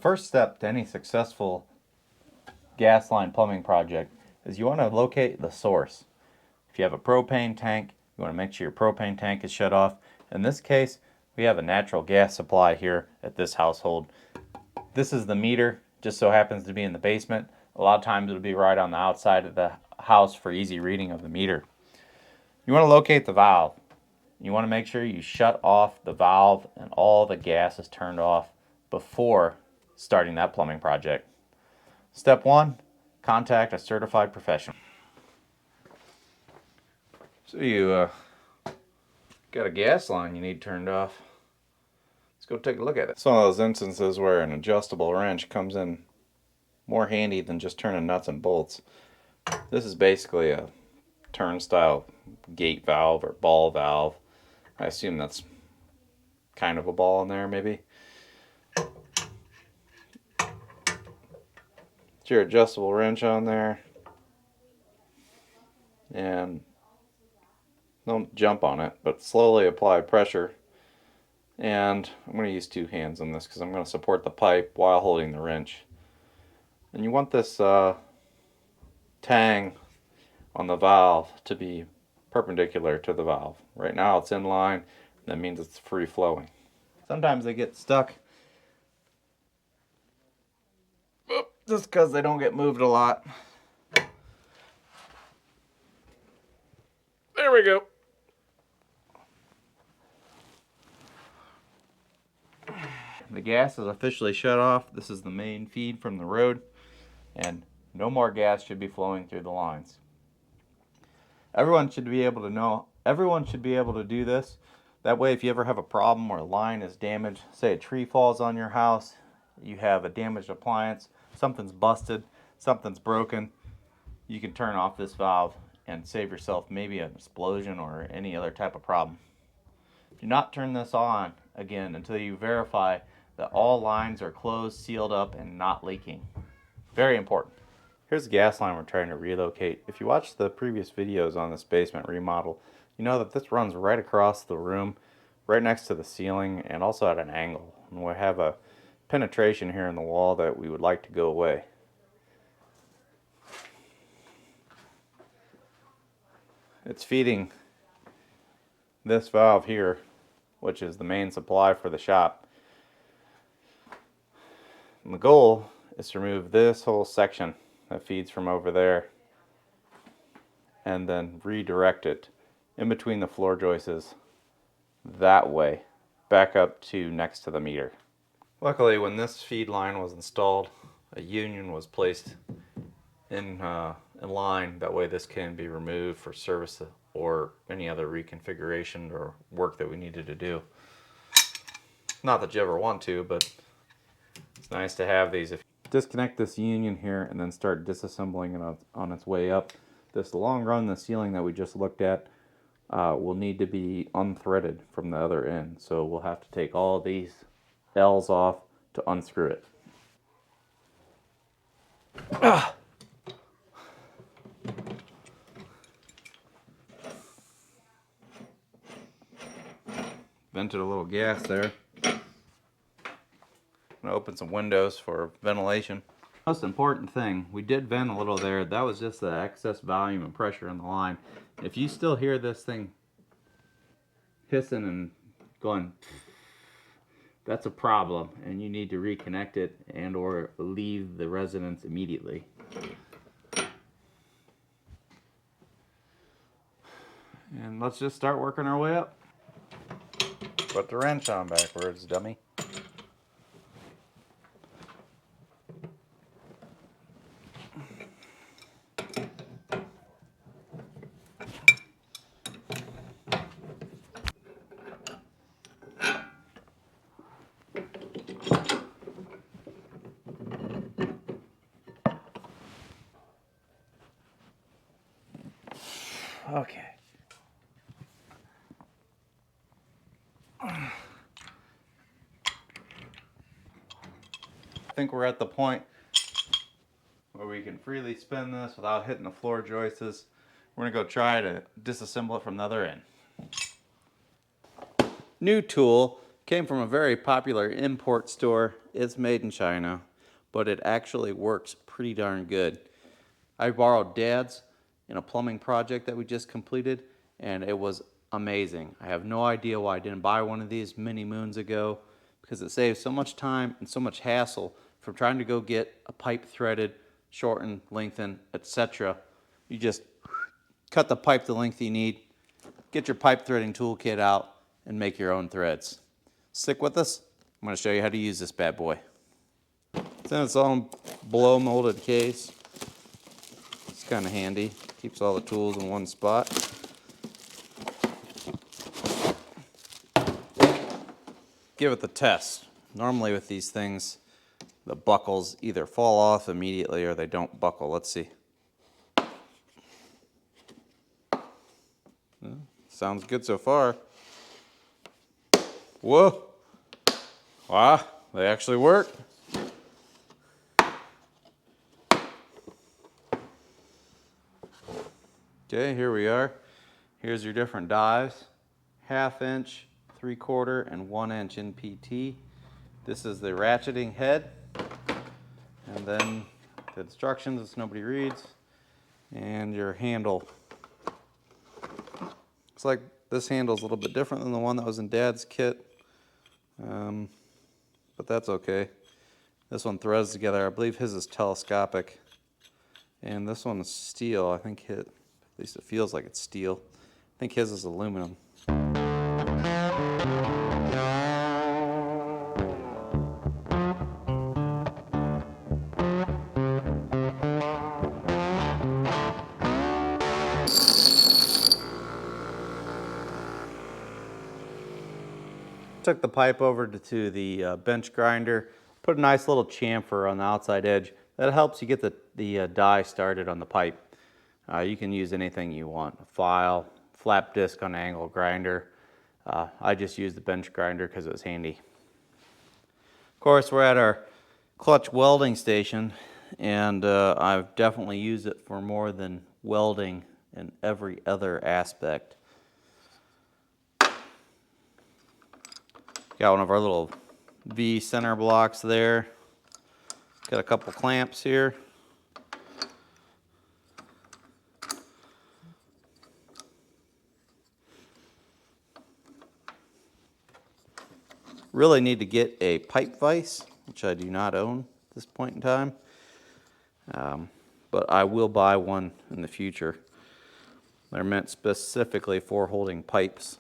first step to any successful gas line plumbing project is you want to locate the source. If you have a propane tank, you want to make sure your propane tank is shut off. In this case, we have a natural gas supply here at this household. This is the meter, just so happens to be in the basement. A lot of times it'll be right on the outside of the house for easy reading of the meter. You want to locate the valve. You want to make sure you shut off the valve and all the gas is turned off before starting that plumbing project. Step 1, contact a certified professional. So you got a gas line you need turned off. Let's go take a look at it. It's one of those instances where an adjustable wrench comes in more handy than just turning nuts and bolts. This is basically a turnstile gate valve or ball valve. I assume that's kind of a ball in there, maybe. It's your adjustable wrench on there. And don't jump on it, but slowly apply pressure. And I'm going to use two hands on this because I'm going to support the pipe while holding the wrench. And you want this tang on the valve to be perpendicular to the valve. Right now it's in line, that means it's free flowing. Sometimes they get stuck just because they don't get moved a lot. There we go. The gas is officially shut off. This is the main feed from the road, and no more gas should be flowing through the lines. Everyone should be able to do this. That way, if you ever have a problem where a line is damaged, say a tree falls on your house, you have a damaged appliance, something's busted, something's broken, you can turn off this valve and save yourself maybe an explosion or any other type of problem. Do not turn this on again until you verify that all lines are closed, sealed up, and not leaking. Very important. Here's the gas line we're trying to relocate. If you watched the previous videos on this basement remodel, you know that this runs right across the room, right next to the ceiling, and also at an angle. And we have a penetration here in the wall that we would like to go away. It's feeding this valve here, which is the main supply for the shop. And the goal is to remove this whole section that feeds from over there and then redirect it in between the floor joists that way back up to next to the meter. Luckily, when this feed line was installed, a union was placed in line. That way this can be removed for service or any other reconfiguration or work that we needed to do. Not that you ever want to, but it's nice to have these. If you disconnect this union here and then start disassembling it on its way up, this long run, the ceiling that we just looked at, will need to be unthreaded from the other end. So we'll have to take all these L's off to unscrew it. Vented a little gas there. I'm gonna open some windows for ventilation. Most important thing, we did vent a little there. That was just the excess volume and pressure in the line. If you still hear this thing hissing and going, that's a problem, and you need to reconnect it and or leave the residence immediately. And let's just start working our way up. Put the wrench on backwards, dummy. Okay. I think we're at the point where we can freely spin this without hitting the floor joists. We're gonna go try to disassemble it from the other end. New tool Came from a very popular import store. It's made in China, but it actually works pretty darn good. I borrowed Dad's in a plumbing project that we just completed, and it was amazing. I have no idea why I didn't buy one of these many moons ago, because it saves so much time and so much hassle from trying to go get a pipe threaded, shortened, lengthened, etc. You just cut the pipe the length you need, get your pipe threading toolkit out, and make your own threads. Stick with us. I'm going to show you how to use this bad boy. It's in its own blow molded case. It's kind of handy. Keeps all the tools in one spot. Give it the test. Normally with these things, the buckles either fall off immediately or they don't buckle. Let's see. Sounds good so far. Whoa. Wow, they actually work. Okay, here we are. Here's your different dies. 1/2 inch, 3/4, and 1 inch in PT. This is the ratcheting head. And then the instructions, which nobody reads. And your handle. Looks like this handle's a little bit different than the one that was in Dad's kit. But that's okay. This one threads together. I believe his is telescopic. And this one is steel. I think at least it feels like it's steel. I think his is aluminum. Took the pipe over to the bench grinder, put a nice little chamfer on the outside edge. That helps you get the die started on the pipe. You can use anything you want, a file, flap disc on an angle grinder. I just used the bench grinder because it was handy. Of course, we're at our clutch welding station, and I've definitely used it for more than welding in every other aspect. Got one of our little V center blocks there. Got a couple clamps here. Really need to get a pipe vise, which I do not own at this point in time. But I will buy one in the future. They're meant specifically for holding pipes.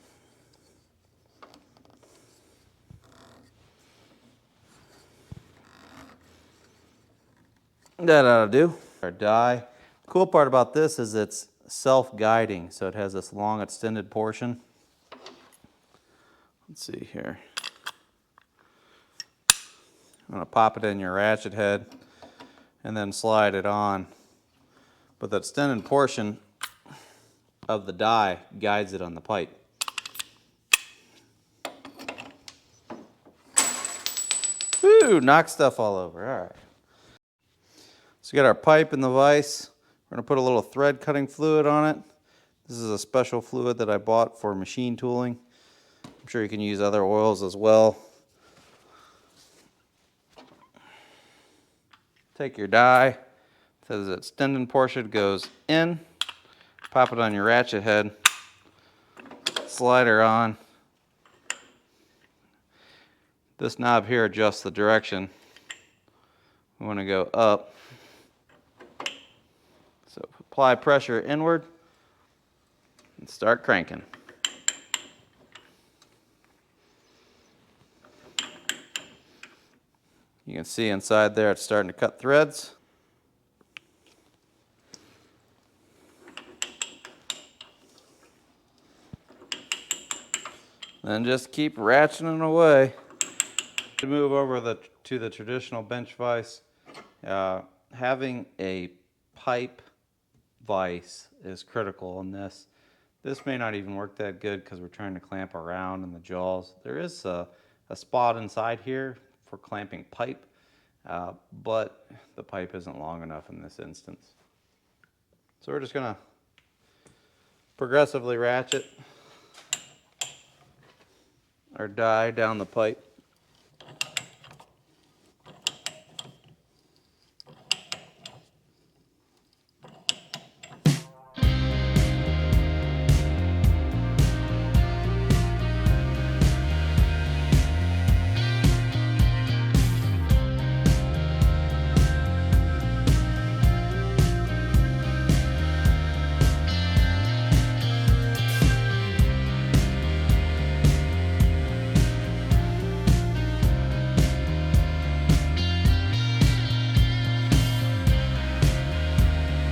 That ought to do. Our die. The cool part about this is it's self-guiding, so it has this long extended portion. Let's see here. I'm going to pop it in your ratchet head and then slide it on. But the extended portion of the die guides it on the pipe. Woo! Knock stuff all over. All right. So we got our pipe in the vise. We're going to put a little thread cutting fluid on it. This is a special fluid that I bought for machine tooling. I'm sure you can use other oils as well. Take your die. The extended portion goes in. Pop it on your ratchet head. Slide her on. This knob here adjusts the direction. We want to go up. So apply pressure inward and start cranking. You can see inside there it's starting to cut threads. Then just keep ratcheting away. To move over to the traditional bench vise, having a pipe vise is critical in this. This may not even work that good because we're trying to clamp around in the jaws. There is a spot inside here for clamping pipe, but the pipe isn't long enough in this instance. So we're just going to progressively ratchet our dye down the pipe.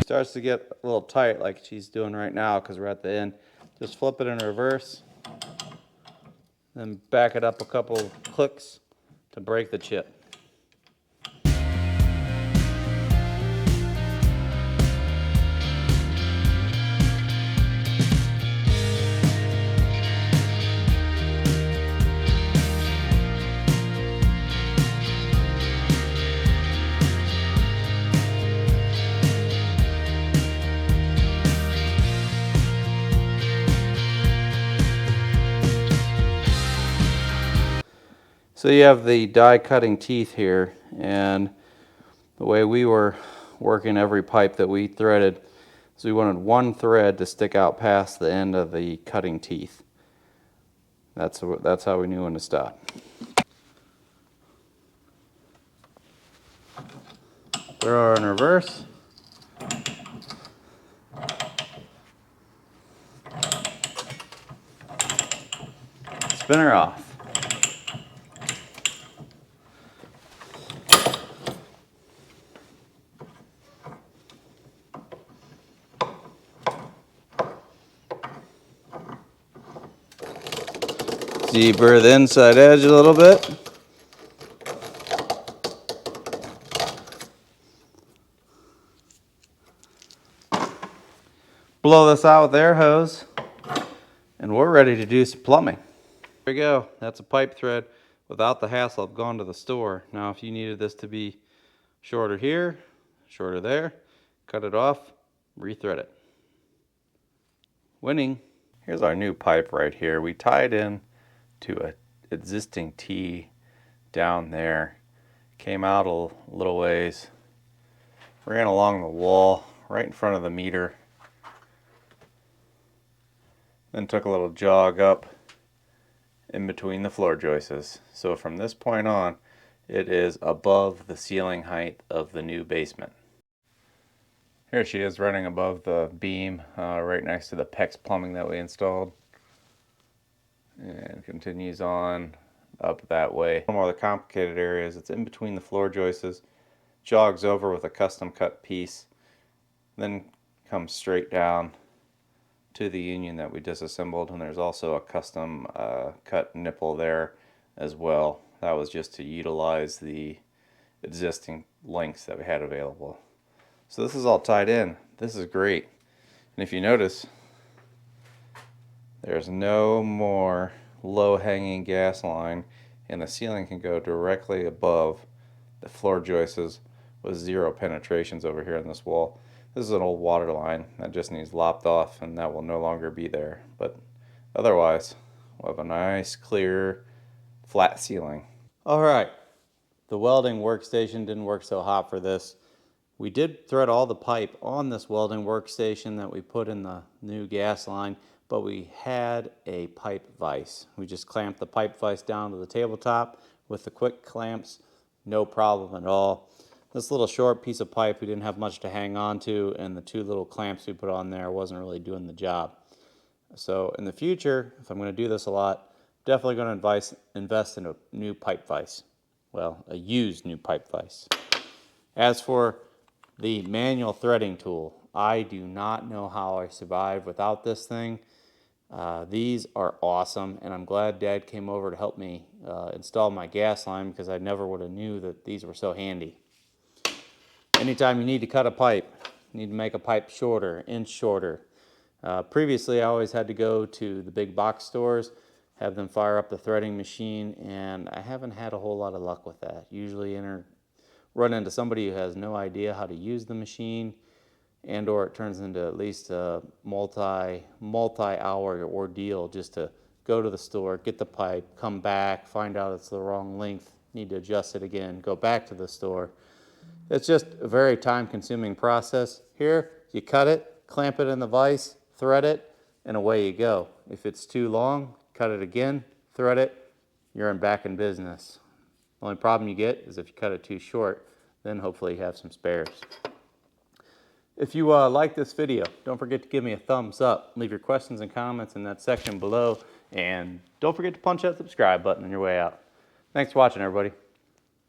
Starts to get a little tight like she's doing right now because we're at the end. Just flip it in reverse, then back it up a couple clicks to break the chip. So you have the die cutting teeth here, and the way we were working every pipe that we threaded, so we wanted one thread to stick out past the end of the cutting teeth. That's how we knew when to stop. Throw her in reverse. Spin her off. Deeper the inside edge a little bit. Blow this out with air hose, and we're ready to do some plumbing. There we go. That's a pipe thread without the hassle of going to the store. Now, if you needed this to be shorter here, shorter there, cut it off, rethread it. Winning. Here's our new pipe right here. We tied in to an existing T down there. Came out a little ways, ran along the wall right in front of the meter, then took a little jog up in between the floor joists. So from this point on, it is above the ceiling height of the new basement. Here she is running above the beam right next to the PEX plumbing that we installed. And continues on up that way. One more of the complicated areas, it's in between the floor joists, jogs over with a custom cut piece, then comes straight down to the union that we disassembled, and there's also a custom cut nipple there as well. That was just to utilize the existing lengths that we had available. So this is all tied in. This is great. And if you notice, there's no more low-hanging gas line, and the ceiling can go directly above the floor joists with zero penetrations over here in this wall. This is an old water line that just needs lopped off, and that will no longer be there. But otherwise, we'll have a nice, clear, flat ceiling. All right, the welding workstation didn't work so hot for this. We did thread all the pipe on this welding workstation that we put in the new gas line, but we had a pipe vise. We just clamped the pipe vise down to the tabletop with the quick clamps, no problem at all. This little short piece of pipe we didn't have much to hang on to, and the two little clamps we put on there wasn't really doing the job. So in the future, if I'm going to do this a lot, definitely going to invest in a new pipe vise. Well, a used new pipe vise. As for the manual threading tool, I do not know how I survived without this thing. These are awesome, and I'm glad Dad came over to help me install my gas line, because I never would have knew that these were so handy. Anytime you need to cut a pipe, you need to make a pipe shorter, an inch shorter. Previously, I always had to go to the big box stores, have them fire up the threading machine, and I haven't had a whole lot of luck with that. Usually run into somebody who has no idea how to use the machine, and/or it turns into at least a multi-hour ordeal just to go to the store, get the pipe, come back, find out it's the wrong length, need to adjust it again, go back to the store. It's just a very time-consuming process. Here, you cut it, clamp it in the vise, thread it, and away you go. If it's too long, cut it again, thread it, you're back in business. The only problem you get is if you cut it too short, then hopefully you have some spares. If you like this video, don't forget to give me a thumbs up. Leave your questions and comments in that section below, and don't forget to punch that subscribe button on your way out. Thanks for watching, everybody.